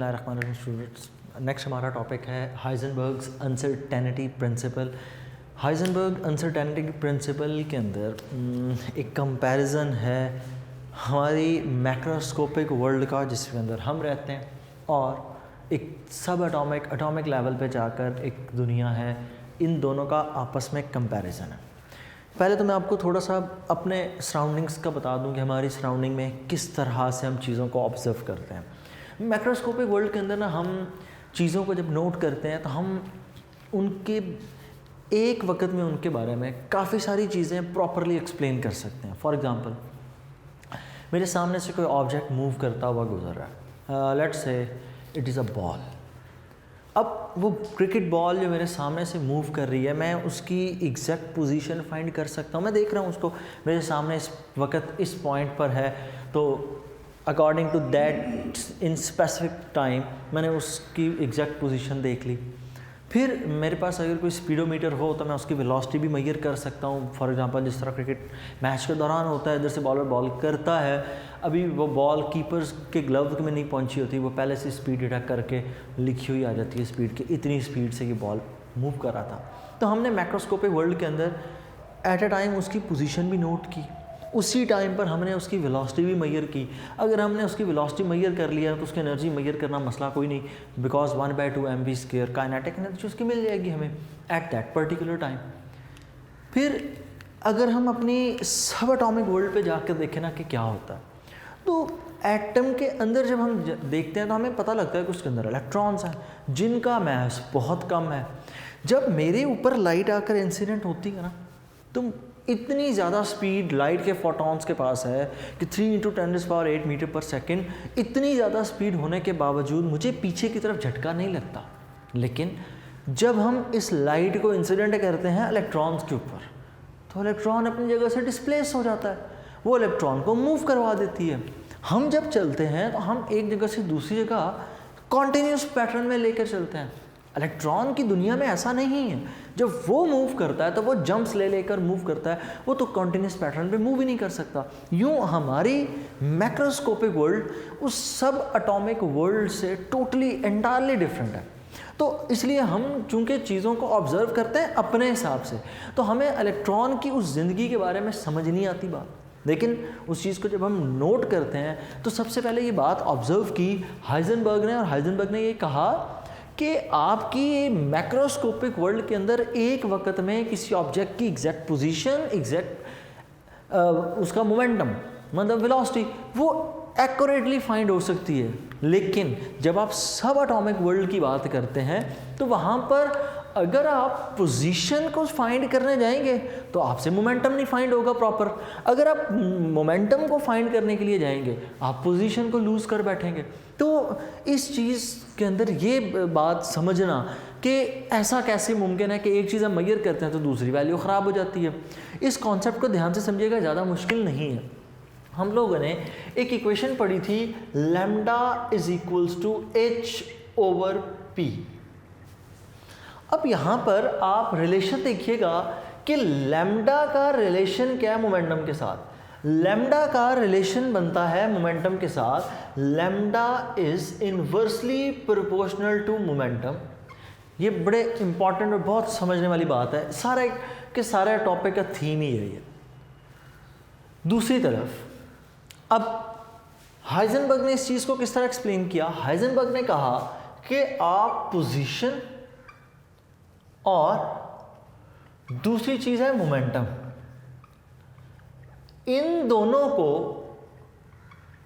बिस्मिल्लाहिर्रहमानिर्रहीम students, next हमारा topic है Heisenberg's uncertainty principle. Heisenberg uncertainty principle के अंदर एक कंपैरिजन है हमारी मैक्रोस्कोपिक वर्ल्ड का जिसके अंदर हम रहते हैं और एक सब एटॉमिक लेवल पे जाकर एक दुनिया है। इन दोनों का आपस में कंपैरिजन है। पहले तो मैं आपको थोड़ा सा अपने सराउंडिंग्स का बता दूं कि हमारी सराउंडिंग में किस तरह से हम चीज़ों को ऑब्जर्व करते हैं। मैक्रोस्कोपिक वर्ल्ड के अंदर ना हम चीज़ों को जब नोट करते हैं तो हम उनके एक वक्त में उनके बारे में काफ़ी सारी चीज़ें प्रॉपरली एक्सप्लेन कर सकते हैं। फॉर एग्ज़ाम्पल, मेरे सामने से कोई ऑब्जेक्ट मूव करता हुआ गुजर रहा है, let's say it is a ball. अब वो क्रिकेट बॉल जो मेरे सामने से मूव कर रही है, मैं उसकी एग्जैक्ट पोजीशन फाइंड कर सकता हूँ। मैं देख रहा हूँ उसको, मेरे सामने इस वक्त इस पॉइंट पर है, तो according to that in specific time मैंने उसकी एग्जैक्ट पोजीशन देख ली। फिर मेरे पास अगर कोई स्पीडोमीटर हो तो मैं उसकी वेलोसिटी भी मेजर कर सकता हूँ। फॉर एग्जांपल, जिस तरह क्रिकेट मैच के दौरान होता है, इधर से बॉलर बॉल करता है, अभी वो बॉल कीपर्स के ग्लव्स में नहीं पहुँची होती, वो पहले से स्पीड डिटेक्ट करके लिखी हुई आ जाती है स्पीड की, इतनी स्पीड से ये बॉल मूव कर रहा था। तो हमने मैक्रोस्कोपिक वर्ल्ड के अंदर एट अ टाइम उसकी पोजीशन भी नोट की, उसी टाइम पर हमने उसकी वेलोसिटी भी मेजर की। अगर हमने उसकी वेलोसिटी मेजर कर लिया तो उसकी एनर्जी मेजर करना मसला कोई नहीं, बिकॉज 1/2 mv² काइनेटिक एनर्जी उसकी मिल जाएगी हमें एट दैट पर्टिकुलर टाइम। फिर अगर हम अपनी सब एटॉमिक वर्ल्ड पे जाकर देखें ना कि क्या होता है, तो एटम के अंदर जब हम देखते हैं तो हमें पता लगता है कि उसके अंदर इलेक्ट्रॉन्स हैं जिनका मास बहुत कम है। जब मेरे ऊपर लाइट आकर इंसिडेंट होती है ना, तो इतनी ज़्यादा स्पीड लाइट के फोटॉन्स के पास है कि 3 × 10⁸ मीटर पर सेकेंड, इतनी ज़्यादा स्पीड होने के बावजूद मुझे पीछे की तरफ झटका नहीं लगता। लेकिन जब हम इस लाइट को इंसिडेंट करते हैं इलेक्ट्रॉन्स के ऊपर, तो इलेक्ट्रॉन अपनी जगह से डिस्प्लेस हो जाता है, वो इलेक्ट्रॉन को मूव करवा देती है। हम जब चलते हैं तो हम एक जगह से दूसरी जगह कॉन्टिन्यूस पैटर्न में लेकर चलते हैं। इलेक्ट्रॉन की दुनिया में ऐसा नहीं है, जब वो मूव करता है तो वो जंप्स ले लेकर मूव करता है, वो तो कॉन्टिन्यूस पैटर्न पे मूव ही नहीं कर सकता। यूँ हमारी मैक्रोस्कोपिक वर्ल्ड उस सब एटॉमिक वर्ल्ड से टोटली एंटायरली डिफरेंट है। तो इसलिए हम चूँकि चीज़ों को ऑब्जर्व करते हैं अपने हिसाब से, तो हमें इलेक्ट्रॉन की उस ज़िंदगी के बारे में समझ नहीं आती बात। लेकिन उस चीज़ को जब हम नोट करते हैं तो सबसे पहले ये बात ऑब्जर्व की हाइजेनबर्ग ने, और हाइजेनबर्ग ने ये कहा कि आपकी मैक्रोस्कोपिक वर्ल्ड के अंदर एक वक्त में किसी ऑब्जेक्ट की एग्जैक्ट पोजीशन, एग्जैक्ट उसका मोमेंटम मतलब वेलोसिटी, वो एक्यूरेटली फाइंड हो सकती है। लेकिन जब आप सब एटॉमिक वर्ल्ड की बात करते हैं तो वहाँ पर अगर आप पोजीशन को फाइंड करने जाएंगे तो आपसे मोमेंटम नहीं फाइंड होगा प्रॉपर। अगर आप मोमेंटम को फाइंड करने के लिए जाएंगे, आप पोजीशन को लूज़ कर बैठेंगे। तो इस चीज़ के अंदर ये बात समझना कि ऐसा कैसे मुमकिन है कि एक चीज़ हम मेजर करते हैं तो दूसरी वैल्यू ख़राब हो जाती है। इस कॉन्सेप्ट को ध्यान से समझिएगा, ज़्यादा मुश्किल नहीं है। हम लोगों ने एक इक्वेशन पढ़ी थी, lambda is equals to h/p। अब यहाँ पर आप रिलेशन देखिएगा कि लैम्डा का रिलेशन क्या है मोमेंटम के साथ। लैम्डा का रिलेशन बनता है मोमेंटम के साथ, lambda is inversely proportional to momentum. ये बड़े इंपॉर्टेंट और बहुत समझने वाली बात है, सारे के सारे टॉपिक का थीम ही है ये। दूसरी तरफ अब हाइजेनबर्ग ने इस चीज़ को किस तरह एक्सप्लेन किया। हाइजेनबर्ग ने कहा कि आप पोजीशन और दूसरी चीज़ है मोमेंटम, इन दोनों को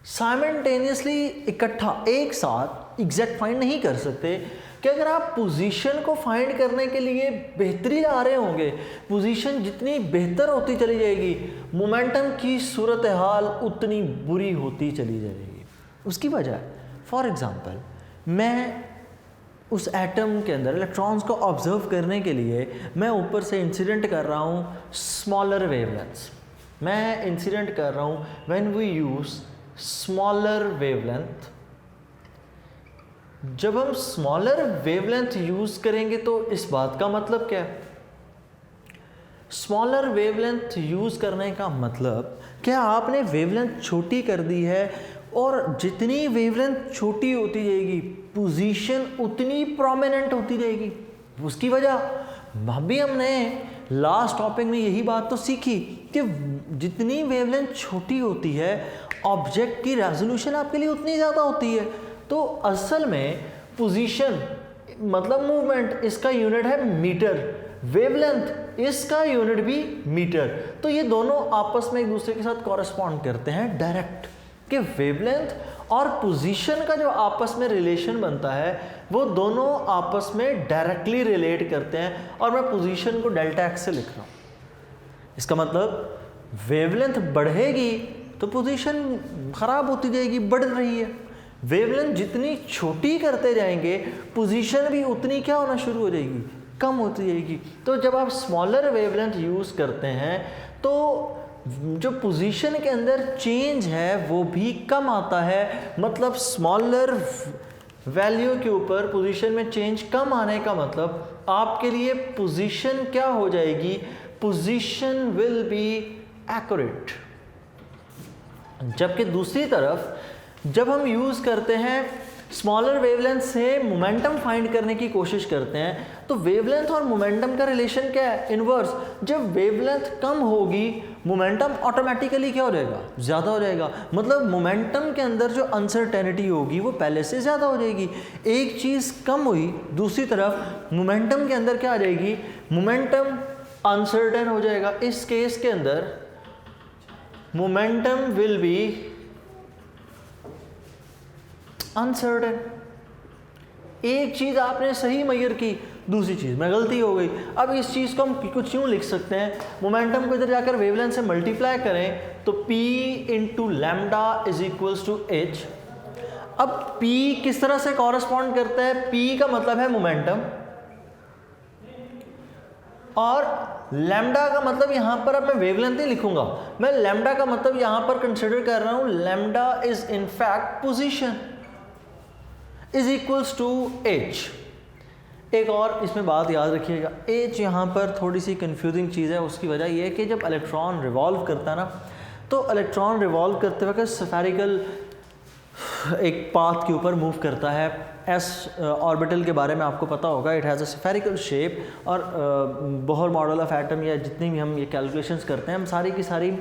साइमल्टेनियसली इकट्ठा एक साथ एग्जैक्ट फाइंड नहीं कर सकते। कि अगर आप पोजीशन को फाइंड करने के लिए बेहतरी ला रहे होंगे, पोजीशन जितनी बेहतर होती चली जाएगी, मोमेंटम की सूरत हाल उतनी बुरी होती चली जाएगी। उसकी वजह, फॉर एग्जांपल, मैं उस एटम के अंदर इलेक्ट्रॉन्स को ऑब्जर्व करने के लिए मैं ऊपर से इंसिडेंट कर रहा हूँ स्मॉलर वेवलेंथ्स। मैं इंसिडेंट कर रहा हूँ when we use smaller wavelength. जब हम स्मॉलर वेवलेंथ यूज करेंगे तो इस बात का मतलब क्या है? स्मॉलर वेवलेंथ यूज करने का मतलब क्या आपने वेवलेंथ छोटी कर दी है, और जितनी वेवलेंथ छोटी होती जाएगी पोजीशन उतनी प्रोमिनेंट होती रहेगी। उसकी वजह अभी हमने लास्ट टॉपिक में यही बात तो सीखी कि जितनी वेवलेंथ छोटी होती है ऑब्जेक्ट की रेजोल्यूशन आपके लिए उतनी ज़्यादा होती है। तो असल में पोजीशन मतलब मूवमेंट, इसका यूनिट है मीटर, वेवलेंथ इसका यूनिट भी मीटर। तो ये दोनों आपस में एक दूसरे के साथ कॉरेस्पॉन्ड करते हैं डायरेक्ट, कि वेवलेंथ और पोजीशन का जो आपस में रिलेशन बनता है वो दोनों आपस में डायरेक्टली रिलेट करते हैं। और मैं पोजीशन को डेल्टा एक्स से लिख रहा हूँ। इसका मतलब वेवलेंथ बढ़ेगी तो पोजीशन खराब होती जाएगी, बढ़ रही है। वेवलेंथ जितनी छोटी करते जाएंगे पोजीशन भी उतनी क्या होना शुरू हो जाएगी, कम होती जाएगी। तो जब आप स्मॉलर वेवलेंथ यूज़ करते हैं तो जो पोजीशन के अंदर चेंज है वो भी कम आता है। मतलब स्मॉलर वैल्यू के ऊपर पोजीशन में चेंज कम आने का मतलब आपके लिए पोजीशन क्या हो जाएगी, पोजीशन विल बी एक्यूरेट। जबकि दूसरी तरफ जब हम यूज़ करते हैं स्मॉलर वेवलेंथ से मोमेंटम फाइंड करने की कोशिश करते हैं तो वेवलेंथ और मोमेंटम का रिलेशन क्या है, इनवर्स। जब वेवलेंथ कम होगी मोमेंटम ऑटोमेटिकली क्या हो जाएगा, ज़्यादा हो जाएगा। मतलब मोमेंटम के अंदर जो अनसर्टेनिटी होगी वो पहले से ज़्यादा हो जाएगी। एक चीज़ कम हुई, दूसरी तरफ मोमेंटम के अंदर क्या आ जाएगी, मोमेंटम अनसर्टेन हो जाएगा। इस केस के अंदर मोमेंटम विल बी अनसर्टेन। एक चीज आपने सही मेजर की, दूसरी चीज में गलती हो गई। अब इस चीज को हम कुछ यूं लिख सकते हैं, मोमेंटम को इधर जाकर वेवलेंथ से मल्टीप्लाई करें तो p into lambda is equals to h। अब p किस तरह से कॉरेस्पॉन्ड करता है, p का मतलब है मोमेंटम और लैम्डा का मतलब यहां पर अब मैं वेवलेंथ नहीं लिखूंगा, मैं लैम्डा का मतलब यहां पर कंसिडर कर रहा हूं lambda is in fact position is equals to h। एक और इसमें बात याद रखिएगा, h यहाँ पर थोड़ी सी कंफ्यूजिंग चीज़ है। उसकी वजह यह है कि जब इलेक्ट्रॉन रिवॉल्व करता है ना, तो इलेक्ट्रॉन रिवॉल्व करते वक्त स्फेरिकल एक पाथ के ऊपर मूव करता है। एस ऑर्बिटल के बारे में आपको पता होगा, it has a spherical shape. और बोहर मॉडल ऑफ एटम या जितनी भी हम ये कैलकुलेशंस करते हैं, हम सारी की सारी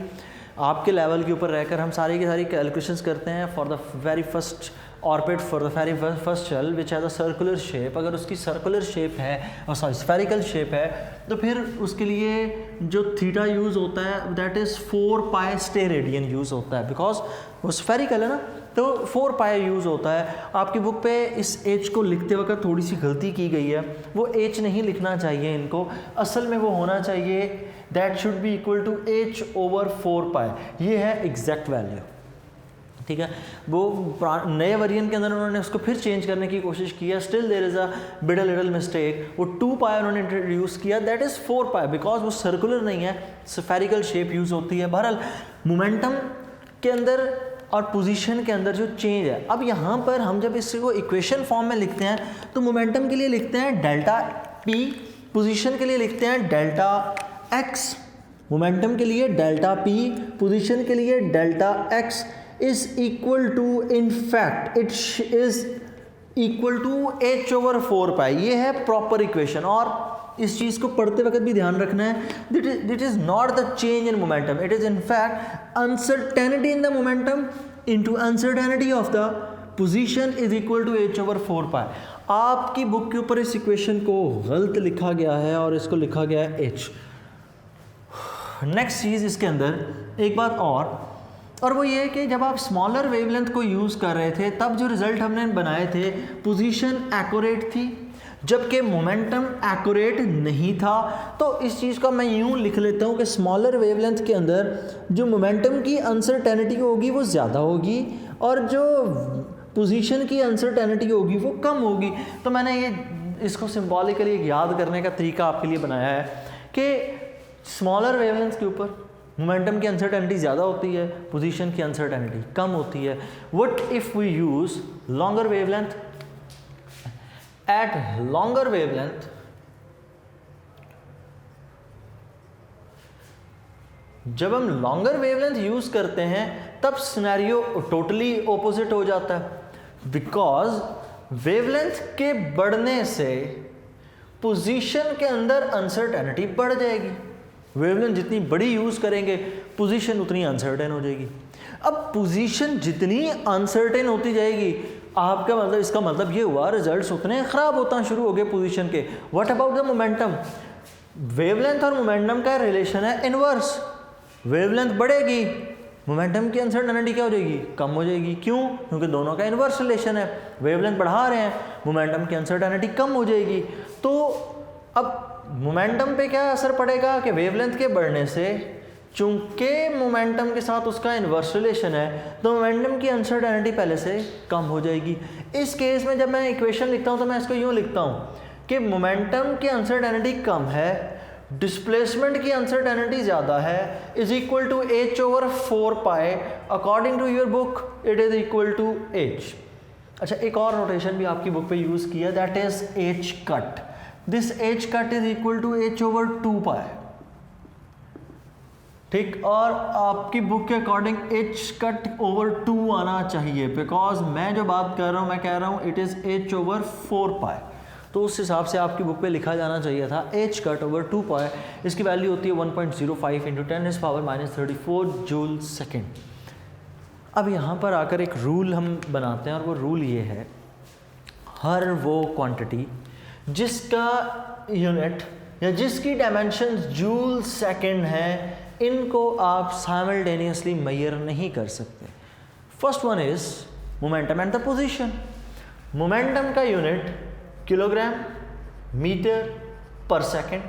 आपके लेवल के ऊपर रहकर हम सारी की सारी कैलकुलेशंस करते हैं for the very first orbit, for the very first shell which has a circular shape. अगर उसकी सर्कुलर शेप है और सॉरी स्फेरिकल शेप है तो फिर उसके लिए जो थीटा यूज़ होता है that is 4 pi stay radian use होता है, बिकॉज वो स्फेरिकल है ना, तो 4 पाई यूज़ होता है। आपकी बुक पे इस एच को लिखते वक्त थोड़ी सी गलती की गई है, वो एच नहीं लिखना चाहिए इनको, असल में वो होना चाहिए that should be equal to h over 4 pi. ये है एग्जैक्ट वैल्यू, ठीक है। वो नए वर्जन के अंदर उन्होंने उसको फिर चेंज करने की कोशिश किया, still there is a bit a little mistake. वो 2 पाई उन्होंने इंट्रोड्यूस किया, दैट इज़ 4 पाई, बिकॉज वो सर्कुलर नहीं है, स्फेरिकल शेप यूज़ होती है। बहरहाल मोमेंटम के अंदर और पोजीशन के अंदर जो चेंज है, अब यहाँ पर हम जब इसको इक्वेशन फॉर्म में लिखते हैं तो मोमेंटम के लिए लिखते हैं डेल्टा p, पोजीशन के लिए लिखते हैं डेल्टा x। मोमेंटम के लिए डेल्टा p, पोजीशन के लिए delta x is equal to, in fact it is equal to h over 4 pi. ये है प्रॉपर इक्वेशन। और इस चीज़ को पढ़ते वक्त भी ध्यान रखना है, that is not the change in momentum, it is in fact uncertainty in the momentum into uncertainty of the position is equal to h over 4 pi. आपकी बुक के ऊपर इस इक्वेशन को गलत लिखा गया है और इसको लिखा गया है h। नेक्स्ट चीज़ इसके अंदर एक बात और वो ये है कि जब आप स्मॉलर वेवलेंथ को यूज़ कर रहे थे तब जो रिज़ल्ट हमने बनाए थे पोजीशन एक्यूरेट थी, जबकि मोमेंटम एक्यूरेट नहीं था। तो इस चीज़ को मैं यूँ लिख लेता हूँ कि स्मॉलर वेवलेंथ के अंदर जो मोमेंटम की अनसर्टेनिटी होगी वो ज़्यादा होगी और जो पोजीशन की अनसर्टेनिटी होगी वो कम होगी। तो मैंने ये इसको सिंबॉलिकली याद करने का तरीका आपके लिए बनाया है कि स्मॉलर वेवलेंथ के ऊपर मोमेंटम की अनसर्टेनिटी ज़्यादा होती है, पोजीशन की अनसर्टेनिटी कम होती है। What if we use longer wavelength? At longer wavelength जब हम लॉन्गर वेवलेंथ यूज़ करते हैं तब सिनेरियो टोटली ऑपोजिट हो जाता है, बिकॉज वेवलेंथ के बढ़ने से पोजीशन के अंदर अनसर्टेनिटी बढ़ जाएगी। वेवलेंथ जितनी बड़ी यूज़ करेंगे पोजीशन उतनी अनसर्टेन हो जाएगी। अब पोजीशन जितनी अनसर्टेन होती जाएगी, आपका मतलब इसका मतलब ये हुआ रिजल्ट्स उतने ख़राब होना शुरू हो गए पोजीशन के। What about the momentum? Wavelength और मोमेंटम का रिलेशन है इनवर्स। वेवलेंथ बढ़ेगी, मोमेंटम की अनसर्टेनिटी क्या हो जाएगी? कम हो जाएगी। क्यों? क्योंकि दोनों का इनवर्स रिलेशन है। वेवलेंथ बढ़ा रहे हैं, मोमेंटम की अनसर्टेनिटी कम हो जाएगी। तो अब मोमेंटम पे क्या असर पड़ेगा कि वेवलेंथ के बढ़ने से, चूंकि मोमेंटम के साथ उसका इनवर्स रिलेशन है, तो मोमेंटम की अनसर्टेनिटी पहले से कम हो जाएगी। इस केस में जब मैं इक्वेशन लिखता हूँ तो मैं इसको यूँ लिखता हूँ कि मोमेंटम की अनसर्टेनिटी कम है, डिस्प्लेसमेंट की अनसर्टेनिटी ज़्यादा है, is equal to h/4 pi. According to your book it is equal to h। अच्छा, एक और नोटेशन भी आपकी बुक पे यूज़ किया, that is h cut. This h cut is equal to h/2 pi. ठीक, और आपकी बुक के अकॉर्डिंग h कट ओवर 2 आना चाहिए, बिकॉज मैं जो बात कर रहा हूँ मैं कह रहा हूँ इट इज़ h/4 पाई। तो उस हिसाब से आपकी बुक पे लिखा जाना चाहिए था h कट ओवर 2 पाई। इसकी वैल्यू होती है 1.05 इंटू 10⁻⁻34 जूल सेकेंड। अब यहाँ पर आकर एक रूल हम बनाते हैं, और वो रूल ये है, हर वो क्वांटिटी जिसका यूनिट या जिसकी डायमेंशन जूल सेकेंड है, इनको आप साइमल्टेनियसली मेजर नहीं कर सकते। First one is momentum and the position. Momentum का unit kilogram metre per second,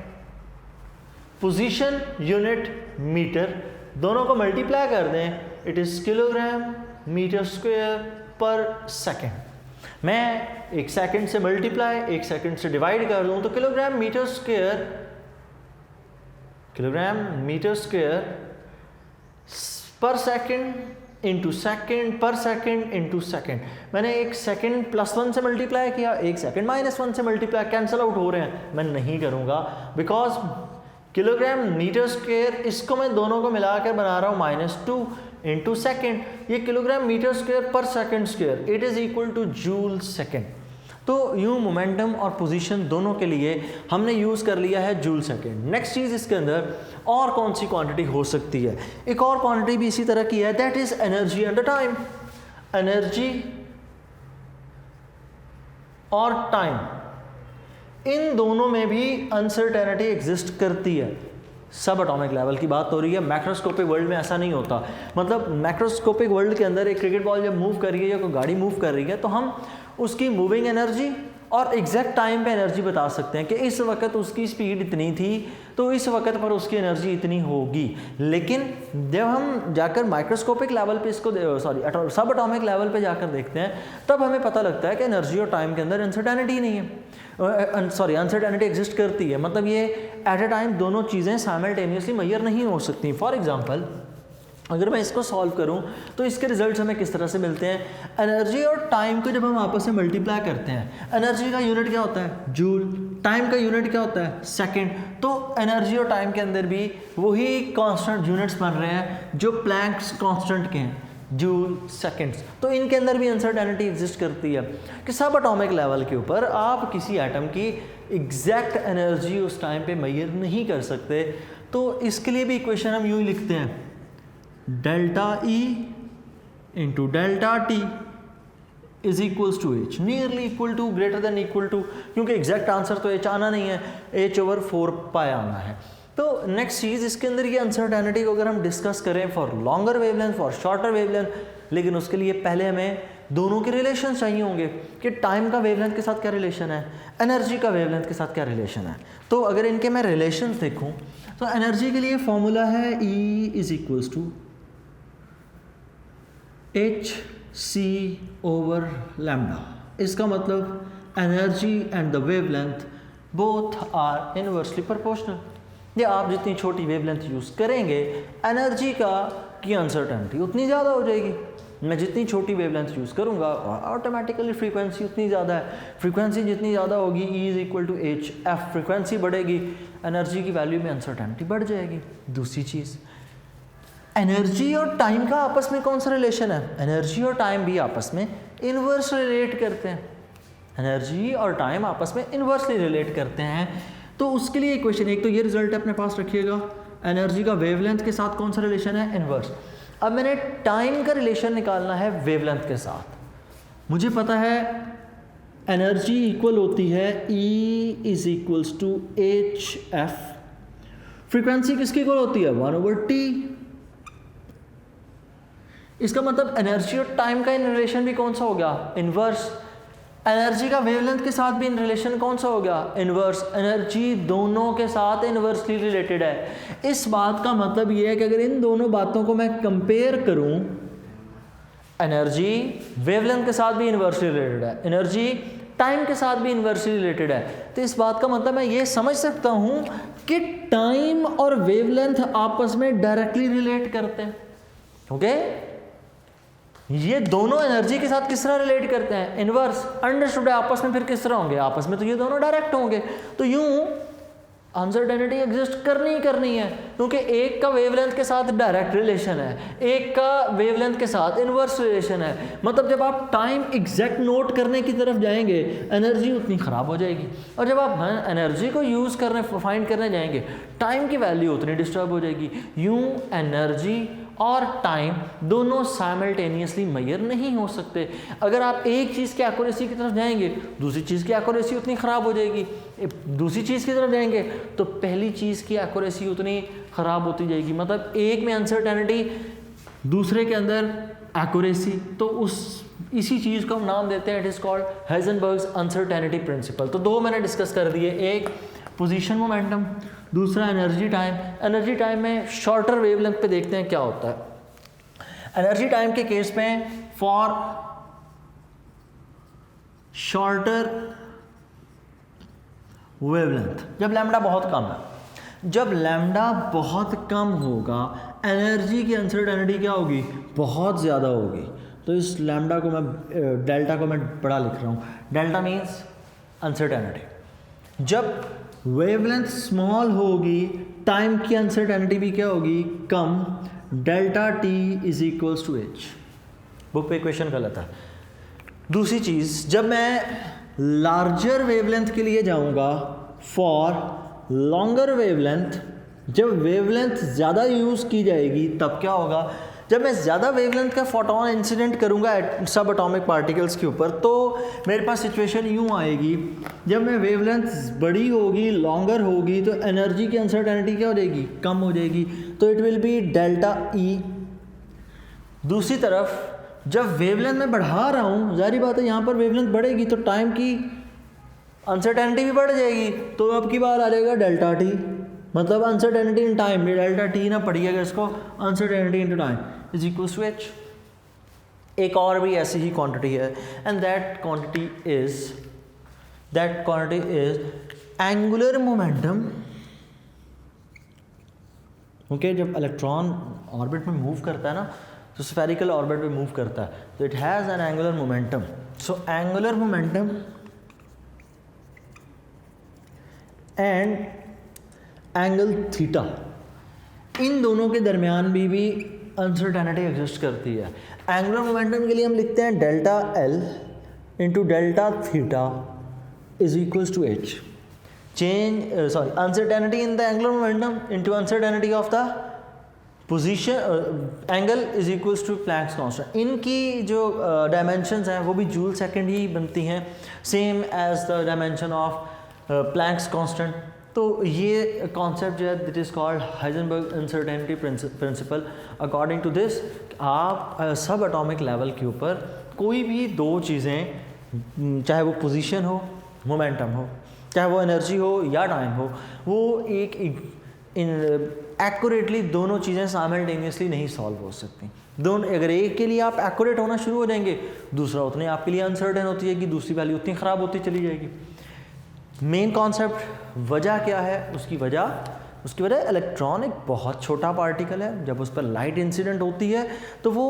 position unit metre, दोनों को मल्टीप्लाई कर दें, it is kilogram metre square per second. मैं एक सेकेंड से मल्टीप्लाई, एक सेकेंड से डिवाइड कर दूं तो kilogram metre square per second into second पर सेकेंड इंटू सेकेंड। मैंने एक सेकेंड +1 से मल्टीप्लाई किया, एक सेकेंड -1 से मल्टीप्लाई, कैंसिल आउट हो रहे हैं, मैं नहीं करूँगा, बिकॉज किलोग्राम मीटर स्क्वायर, इसको मैं दोनों को मिलाकर बना रहा हूँ -2 इंटू सेकेंड। ये kilogram metre square per second square, it is equal two joule second. तो यूँ मोमेंटम और पोजीशन दोनों के लिए हमने यूज़ कर लिया है जूल सेकेंड। नेक्स्ट चीज़ इसके अंदर और कौन सी क्वांटिटी हो सकती है? एक और क्वांटिटी भी इसी तरह की है, that is energy and time. Energy और टाइम, इन दोनों में भी अनसर्टेनिटी एग्जिस्ट करती है। सब एटॉमिक लेवल की बात हो रही है, मैक्रोस्कोपिक वर्ल्ड में ऐसा नहीं होता। मतलब मैक्रोस्कोपिक वर्ल्ड के अंदर एक क्रिकेट बॉल जब मूव कर रही है या कोई गाड़ी मूव कर रही है, तो हम उसकी मूविंग एनर्जी और एग्जैक्ट टाइम पे एनर्जी बता सकते हैं कि इस वक्त उसकी स्पीड इतनी थी तो इस वक्त पर उसकी एनर्जी इतनी होगी। लेकिन जब हम जाकर माइक्रोस्कोपिक लेवल पे इसको सब एटॉमिक लेवल पे जाकर देखते हैं, तब हमें पता लगता है कि एनर्जी और टाइम के अंदर अनसर्टेनिटी नहीं है, अनसर्टेनिटी एग्जिस्ट करती है। मतलब ये एट ए टाइम दोनों चीज़ें साइमल्टेनियसली मेजर नहीं हो सकती। फॉर एग्जाम्पल, अगर मैं इसको सॉल्व करूं तो इसके रिजल्ट्स हमें किस तरह से मिलते हैं? एनर्जी और टाइम को जब हम आपस में मल्टीप्लाई करते हैं, एनर्जी का यूनिट क्या होता है? जूल। टाइम का यूनिट क्या होता है? सेकंड। तो एनर्जी और टाइम के अंदर भी वही कांस्टेंट यूनिट्स बन रहे हैं जो प्लैंक्स कांस्टेंट के हैं, जूल सेकंड्स। तो इनके अंदर भी अनसर्टेनिटी एग्जिस्ट करती है कि सब एटॉमिक लेवल के ऊपर आप किसी एटम की एग्जैक्ट एनर्जी उस टाइम पे मेजर नहीं कर सकते। तो इसके लिए भी इक्वेशन हम यूँ ही लिखते हैं, delta E into delta T is equals to H, nearly equal to, greater than equal to, क्योंकि एग्जैक्ट आंसर तो H आना नहीं है, h/4 पाई आना है। तो नेक्स्ट चीज़ इसके अंदर ये अनसर्टेनिटी को अगर हम डिस्कस करें for longer wavelength, for shorter wavelength, लेकिन उसके लिए पहले हमें दोनों के रिलेशन चाहिए होंगे कि टाइम का वेवलेंथ के साथ क्या रिलेशन है, एनर्जी का वेवलेंथ के साथ क्या रिलेशन है। तो अगर इनके मैं रिलेशन देखूँ तो एनर्जी के लिए फॉर्मूला है E is equals to hc/λ। इसका मतलब energy and the wavelength both are inversely proportional. ये आप जितनी छोटी वेवलेंथ यूज़ करेंगे, एनर्जी की अनसर्टेनिटी उतनी ज़्यादा हो जाएगी। मैं जितनी छोटी वेवलेंथ यूज़ करूँगा ऑटोमेटिकली फ्रीक्वेंसी उतनी ज़्यादा है, फ्रीक्वेंसी जितनी ज़्यादा होगी E is equal to H, F frequency बढ़ेगी, एनर्जी की वैल्यू में अनसर्टेनिटी बढ़ जाएगी। दूसरी चीज़, एनर्जी और टाइम का आपस में कौन सा रिलेशन है? एनर्जी और टाइम भी आपस में इनवर्स रिलेट करते हैं। एनर्जी और टाइम आपस में इन्वर्सली रिलेट करते हैं। तो उसके लिए इक्वेशन, एक तो ये रिजल्ट अपने पास रखिएगा, एनर्जी का वेवलेंथ के साथ कौन सा रिलेशन है, इन्वर्स। अब मैंने टाइम का रिलेशन निकालना है वेवलेंथ के साथ। मुझे पता है एनर्जी इक्वल होती है E is equals to HF, frequency किसकी इक्वल होती है 1/T। इसका मतलब एनर्जी और टाइम का इन रिलेशन भी कौन सा हो गया, इन्वर्स। एनर्जी का वेवलेंथ के साथ भी इन रिलेशन कौन सा हो गया, इन्वर्स। एनर्जी दोनों के साथ इन्वर्सली रिलेटेड है। इस बात का मतलब ये है कि अगर इन दोनों बातों को मैं कंपेयर करूं, एनर्जी वेवलेंथ के साथ भी इन्वर्सली रिलेटेड है, एनर्जी टाइम के साथ भी इन्वर्सली रिलेटेड है, तो इस बात का मतलब मैं ये समझ सकता हूं कि टाइम और वेवलेंथ आपस में डायरेक्टली रिलेट करते हैं। ओके, ये दोनों एनर्जी के साथ किस तरह रिलेट करते हैं, इनवर्स। अंडरस्टूड है, आपस में फिर किस तरह होंगे, आपस में तो ये दोनों डायरेक्ट होंगे। तो यूं अनसर्टेनिटी एग्जिस्ट करनी ही करनी है, क्योंकि एक का वेवलेंथ के साथ डायरेक्ट रिलेशन है, एक का वेवलेंथ के साथ इनवर्स रिलेशन है। मतलब जब आप टाइम एग्जैक्ट नोट करने की तरफ जाएंगे, एनर्जी उतनी ख़राब हो जाएगी, और जब आप एनर्जी को यूज़ करने फाइंड करने जाएंगे, टाइम की वैल्यू उतनी डिस्टर्ब हो जाएगी। यूं एनर्जी और टाइम दोनों साइमल्टेनियसली मेजर नहीं हो सकते। अगर आप एक चीज़ की एक्यूरेसी की तरफ जाएंगे, दूसरी चीज़ की एक्यूरेसी उतनी ख़राब हो जाएगी, दूसरी चीज़ की तरफ जाएंगे तो पहली चीज़ की एक्यूरेसी उतनी ख़राब होती जाएगी। मतलब एक में अनसर्टेनिटी, दूसरे के अंदर एक्यूरेसी, तो इसी चीज़ को हम नाम देते हैं, it is called Heisenberg's uncertainty principle. तो दो मैंने डिस्कस कर दिए, एक पोजीशन मोमेंटम, दूसरा एनर्जी टाइम। एनर्जी टाइम में शॉर्टर वेवलेंथ पे देखते हैं क्या होता है। एनर्जी टाइम के केस में फॉर शॉर्टर वेवलेंथ, जब लैम्डा बहुत कम है, जब लैम्डा बहुत कम होगा, एनर्जी की अनसर्टेनिटी क्या होगी, बहुत ज़्यादा होगी। तो इस लैम्डा को मैं, डेल्टा को मैं बड़ा लिख रहा हूँ, डेल्टा मीन्स अनसर्टेनिटी। जब वेवलेंथ स्मॉल होगी, टाइम की अनसर्टेनिटी भी क्या होगी, कम। Delta T is equals to H. Book पे इक्वेशन गलत है। दूसरी चीज़, जब मैं लार्जर वेवलेंथ के लिए जाऊंगा, फॉर लॉन्गर वेवलेंथ, जब वेवलेंथ ज़्यादा यूज़ की जाएगी तब क्या होगा, जब मैं ज़्यादा वेवलेंथ का फोटोन इंसिडेंट करूंगा सब एटॉमिक पार्टिकल्स के ऊपर, तो मेरे पास सिचुएशन यूँ आएगी, जब मैं वेवलेंथ बड़ी होगी, लॉन्गर होगी, तो एनर्जी की अनसर्टेनिटी क्या हो जाएगी, कम हो जाएगी, तो it will be delta E. दूसरी तरफ जब वेवलेंथ मैं बढ़ा रहा हूँ, जाहिर बात है यहाँ पर वेवलेंथ बढ़ेगी तो टाइम की अनसर्टेनिटी भी बढ़ जाएगी, तो अब की बार आ जाएगा डेल्टा टी। मतलब uncertainty in time, delta T ना पढ़िएगा इसको, uncertainty into time is equal to H. एक और भी ऐसी ही क्वांटिटी है, and that quantity is angular momentum. Okay, जब इलेक्ट्रॉन ऑर्बिट में मूव करता है ना, तो स्फेरिकल ऑर्बिट में मूव करता है, तो it has an angular momentum. So angular momentum and angle theta, इन दोनों के दरमियान भी अनसर्टेनिटी एग्जिस्ट करती है। एंगुलर मोमेंटम के लिए हम लिखते हैं delta L into delta theta is equals to H. Uncertainty in the angular momentum into uncertainty of the position angle is equals to Planck's constant. इनकी जो डायमेंशंस हैं वो भी जूल सेकंड ही बनती हैं, same as the dimension of Planck's constant. तो ये कॉन्सेप्ट जो है that is called Heisenberg uncertainty principle. According to this, आप सब एटॉमिक लेवल के ऊपर कोई भी दो चीज़ें, चाहे वो पोजीशन हो, मोमेंटम हो, चाहे वो एनर्जी हो या टाइम हो, वो एक एक्यूरेटली दोनों चीज़ें साइमल्टेनियसली नहीं सॉल्व हो सकती। दोनों, अगर एक के लिए आप एक्यूरेट होना शुरू हो जाएंगे, दूसरा उतने आपके लिए अनसर्टेन होती है कि दूसरी वैल्यू उतनी ख़राब होती चली जाएगी। मेन कॉन्सेप्ट, वजह क्या है, उसकी वजह इलेक्ट्रॉन एक बहुत छोटा पार्टिकल है, जब उस पर लाइट इंसिडेंट होती है तो वो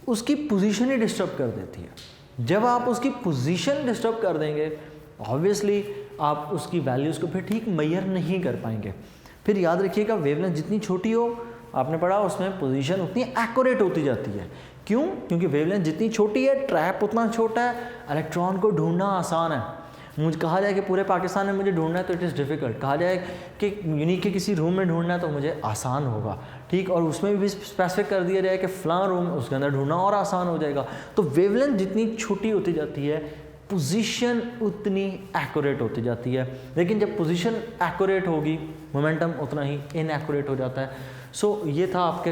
उसकी पोजीशन ही डिस्टर्ब कर देती है। जब आप उसकी पोजीशन डिस्टर्ब कर देंगे, ऑब्वियसली आप उसकी वैल्यूज़ को फिर ठीक मेजर नहीं कर पाएंगे। फिर याद रखिएगा, वेवलेंथ जितनी छोटी हो, आपने पढ़ा उसमें पोजीशन उतनी एक्यूरेट होती जाती है। क्यों? क्योंकि वेवलेंथ जितनी छोटी है ट्रैप उतना छोटा है, इलेक्ट्रॉन को ढूंढना आसान है। मुझे कहा जाए कि पूरे पाकिस्तान में मुझे ढूंढना है तो इट इज़ डिफ़िकल्ट, कहा जाए कि यूनिक के किसी रूम में ढूंढना है तो मुझे आसान होगा, ठीक। और उसमें भी स्पेसिफिक कर दिया जाए कि फ़लाँ रूम, उसके अंदर ढूंढना और आसान हो जाएगा। तो वेवलेंथ जितनी छोटी होती जाती है पोजीशन उतनी एक्यूरेट होती जाती है, लेकिन जब पोजीशन एक्यूरेट होगी मोमेंटम उतना ही इनएक्यूरेट हो जाता है। सो ये था आपके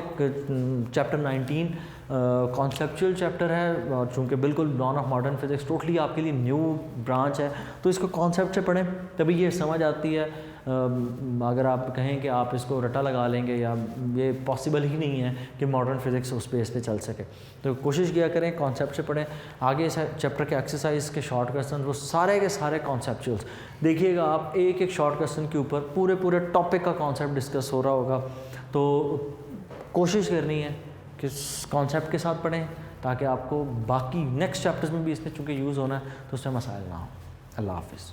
चैप्टर 19, कॉन्सेप्चुअल चैप्टर है, और चूँकि बिल्कुल dawn of modern physics totally आपके लिए न्यू ब्रांच है, तो इसको कॉन्सेप्ट से पढ़ें तभी ये समझ आती है। अगर आप कहें कि आप इसको रटा लगा लेंगे या ये पॉसिबल ही नहीं है कि मॉडर्न फिज़िक्स उस बेस पे चल सके, तो कोशिश किया करें कॉन्सेप्ट से पढ़ें। आगे चैप्टर के एक्सरसाइज के शॉर्ट क्वेश्चन वो सारे के सारे कॉन्सेप्चुअल्स देखिएगा आप, एक एक शॉर्ट क्वेश्चन के ऊपर पूरे टॉपिक का कॉन्सेप्ट डिस्कस हो रहा होगा। तो कोशिश करनी है कि कॉन्सेप्ट के साथ पढ़ें ताकि आपको बाकी नेक्स्ट चैप्टर्स में भी इसमें चूँकि यूज़ होना है तो उससे मसाइल ना हो। अल्लाह हाफिज़।